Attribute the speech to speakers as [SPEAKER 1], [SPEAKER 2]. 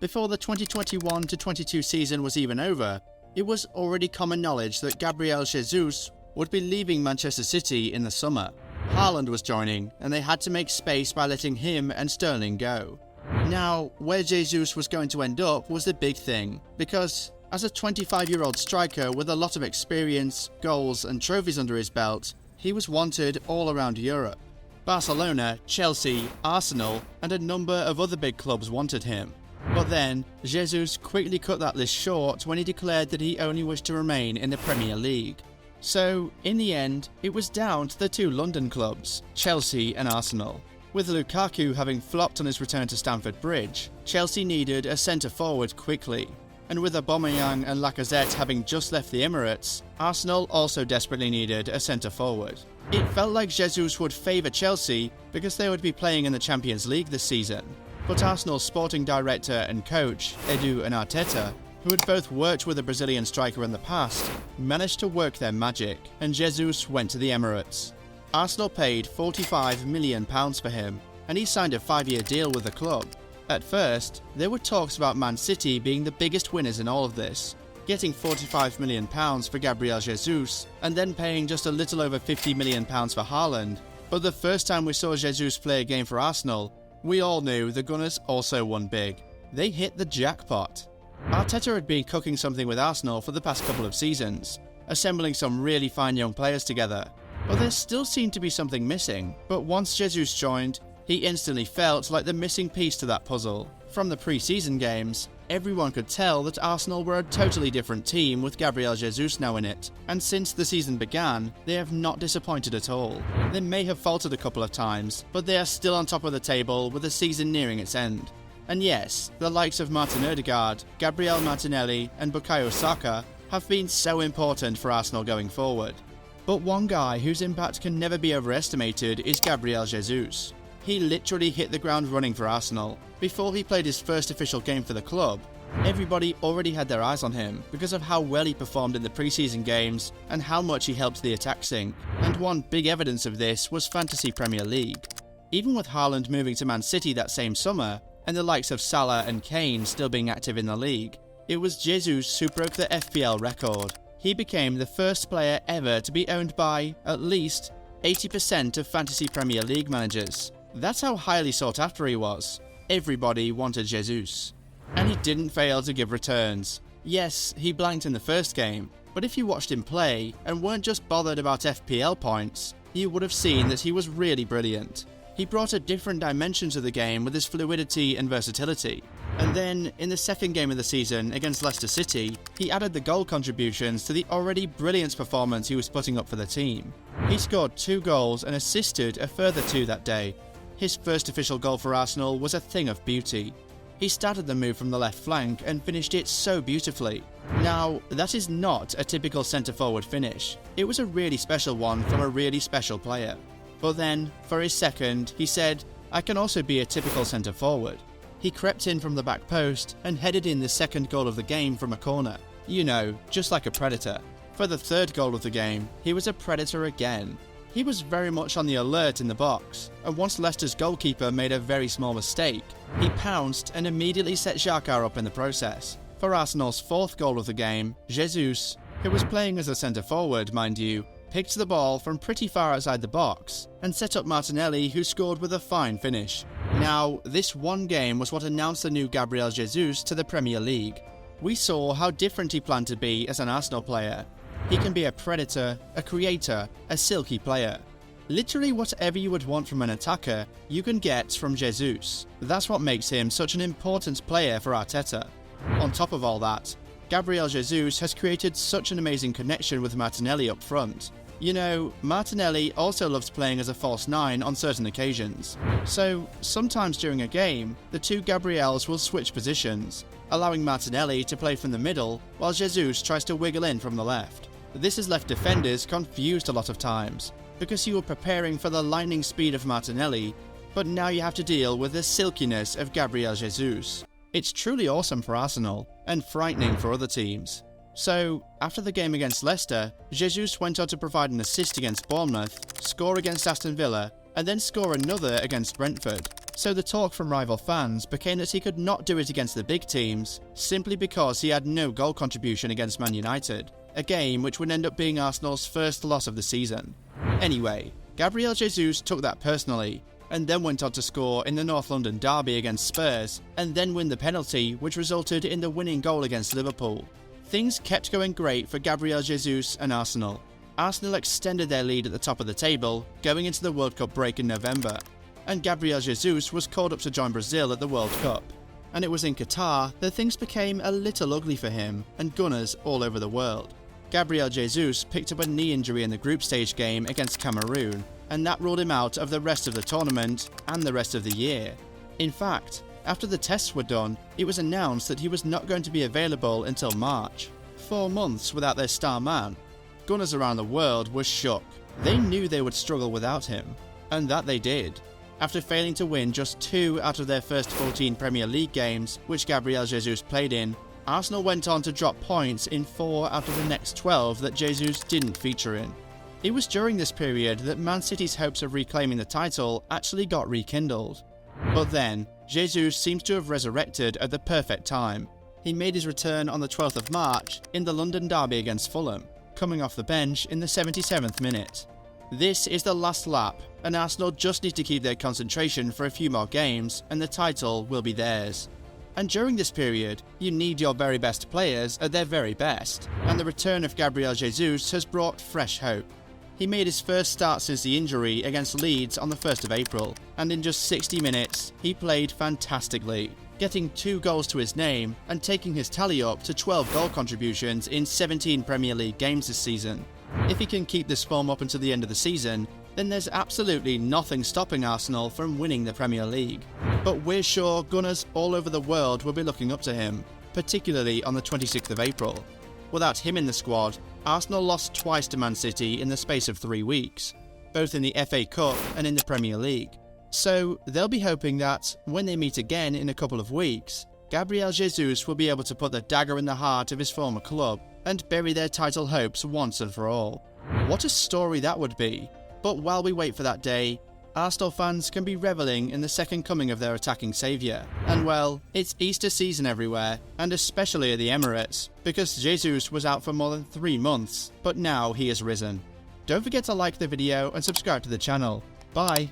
[SPEAKER 1] Before the 2021-22 season was even over, it was already common knowledge that Gabriel Jesus would be leaving Manchester City in the summer. Haaland was joining, and they had to make space by letting him and Sterling go. Now, where Jesus was going to end up was the big thing, because as a 25-year-old striker with a lot of experience, goals and trophies under his belt, he was wanted all around Europe. Barcelona, Chelsea, Arsenal and a number of other big clubs wanted him. But then, Jesus quickly cut that list short when he declared that he only wished to remain in the Premier League. So, in the end, it was down to the two London clubs, Chelsea and Arsenal. With Lukaku having flopped on his return to Stamford Bridge, Chelsea needed a centre-forward quickly. And with Aubameyang and Lacazette having just left the Emirates, Arsenal also desperately needed a centre-forward. It felt like Jesus would favour Chelsea because they would be playing in the Champions League this season. But Arsenal's sporting director and coach, Edu and Arteta, who had both worked with a Brazilian striker in the past, managed to work their magic, and Jesus went to the Emirates. Arsenal paid £45 million for him, and he signed a 5-year deal with the club. At first, there were talks about Man City being the biggest winners in all of this, getting £45 million for Gabriel Jesus, and then paying just a little over £50 million for Haaland. But the first time we saw Jesus play a game for Arsenal, we all knew the Gunners also won big. They hit the jackpot. Arteta had been cooking something with Arsenal for the past couple of seasons, assembling some really fine young players together. But there still seemed to be something missing. But once Jesus joined, he instantly felt like the missing piece to that puzzle. From the pre-season games, everyone could tell that Arsenal were a totally different team with Gabriel Jesus now in it, and since the season began, they have not disappointed at all. They may have faltered a couple of times, but they are still on top of the table with the season nearing its end. And yes, the likes of Martin Odegaard, Gabriel Martinelli and Bukayo Saka have been so important for Arsenal going forward. But one guy whose impact can never be overestimated is Gabriel Jesus. He literally hit the ground running for Arsenal. Before he played his first official game for the club, everybody already had their eyes on him because of how well he performed in the pre-season games and how much he helped the attack sink. And one big evidence of this was Fantasy Premier League. Even with Haaland moving to Man City that same summer, and the likes of Salah and Kane still being active in the league, it was Jesus who broke the FPL record. He became the first player ever to be owned by, at least, 80% of Fantasy Premier League managers. That's how highly sought after he was. Everybody wanted Jesus. And he didn't fail to give returns. Yes, he blanked in the first game, but if you watched him play and weren't just bothered about FPL points, you would have seen that he was really brilliant. He brought a different dimension to the game with his fluidity and versatility. And then, in the second game of the season against Leicester City, he added the goal contributions to the already brilliant performance he was putting up for the team. He scored 2 goals and assisted a further 2 that day. His first official goal for Arsenal was a thing of beauty. He started the move from the left flank and finished it so beautifully. Now, that is not a typical centre-forward finish. It was a really special one from a really special player. But then, for his second, he said, "I can also be a typical centre-forward." He crept in from the back post and headed in the second goal of the game from a corner. You know, just like a predator. For the third goal of the game, he was a predator again. He was very much on the alert in the box, and once Leicester's goalkeeper made a very small mistake, he pounced and immediately set Xhaka up in the process. For Arsenal's fourth goal of the game, Jesus, who was playing as a centre-forward, mind you, picked the ball from pretty far outside the box and set up Martinelli, who scored with a fine finish. Now, this one game was what announced the new Gabriel Jesus to the Premier League. We saw how different he planned to be as an Arsenal player. He can be a predator, a creator, a silky player. Literally whatever you would want from an attacker, you can get from Jesus. That's what makes him such an important player for Arteta. On top of all that, Gabriel Jesus has created such an amazing connection with Martinelli up front. You know, Martinelli also loves playing as a false 9 on certain occasions. So, sometimes during a game, the two Gabriels will switch positions, allowing Martinelli to play from the middle while Jesus tries to wiggle in from the left. This has left defenders confused a lot of times, because you were preparing for the lightning speed of Martinelli, but now you have to deal with the silkiness of Gabriel Jesus. It's truly awesome for Arsenal, and frightening for other teams. So, after the game against Leicester, Jesus went on to provide an assist against Bournemouth, score against Aston Villa, and then score another against Brentford. So the talk from rival fans became that he could not do it against the big teams, simply because he had no goal contribution against Man United, a game which would end up being Arsenal's first loss of the season. Anyway, Gabriel Jesus took that personally, and then went on to score in the North London derby against Spurs, and then win the penalty which resulted in the winning goal against Liverpool. Things kept going great for Gabriel Jesus and Arsenal. Arsenal extended their lead at the top of the table, going into the World Cup break in November, and Gabriel Jesus was called up to join Brazil at the World Cup. And it was in Qatar that things became a little ugly for him and Gunners all over the world. Gabriel Jesus picked up a knee injury in the group stage game against Cameroon, and that ruled him out of the rest of the tournament and the rest of the year. In fact, after the tests were done, it was announced that he was not going to be available until March. 4 months without their star man. Gunners around the world were shook. They knew they would struggle without him, and that they did. After failing to win just 2 out of their first 14 Premier League games, which Gabriel Jesus played in, Arsenal went on to drop points in 4 out of the next 12 that Jesus didn't feature in. It was during this period that Man City's hopes of reclaiming the title actually got rekindled. But then, Jesus seems to have resurrected at the perfect time. He made his return on the 12th of March in the London derby against Fulham, coming off the bench in the 77th minute. This is the last lap, and Arsenal just need to keep their concentration for a few more games and the title will be theirs. And during this period, you need your very best players at their very best, and the return of Gabriel Jesus has brought fresh hope. He made his first start since the injury against Leeds on the 1st of April, and in just 60 minutes, he played fantastically, getting 2 goals to his name and taking his tally up to 12 goal contributions in 17 Premier League games this season. If he can keep this form up until the end of the season, then there's absolutely nothing stopping Arsenal from winning the Premier League. But we're sure Gunners all over the world will be looking up to him, particularly on the 26th of April. Without him in the squad, Arsenal lost twice to Man City in the space of 3 weeks, both in the FA Cup and in the Premier League. So they'll be hoping that, when they meet again in a couple of weeks, Gabriel Jesus will be able to put the dagger in the heart of his former club and bury their title hopes once and for all. What a story that would be! But while we wait for that day, Arsenal fans can be revelling in the second coming of their attacking saviour. And well, it's Easter season everywhere, and especially at the Emirates, because Jesus was out for more than 3 months, but now he has risen. Don't forget to like the video and subscribe to the channel. Bye!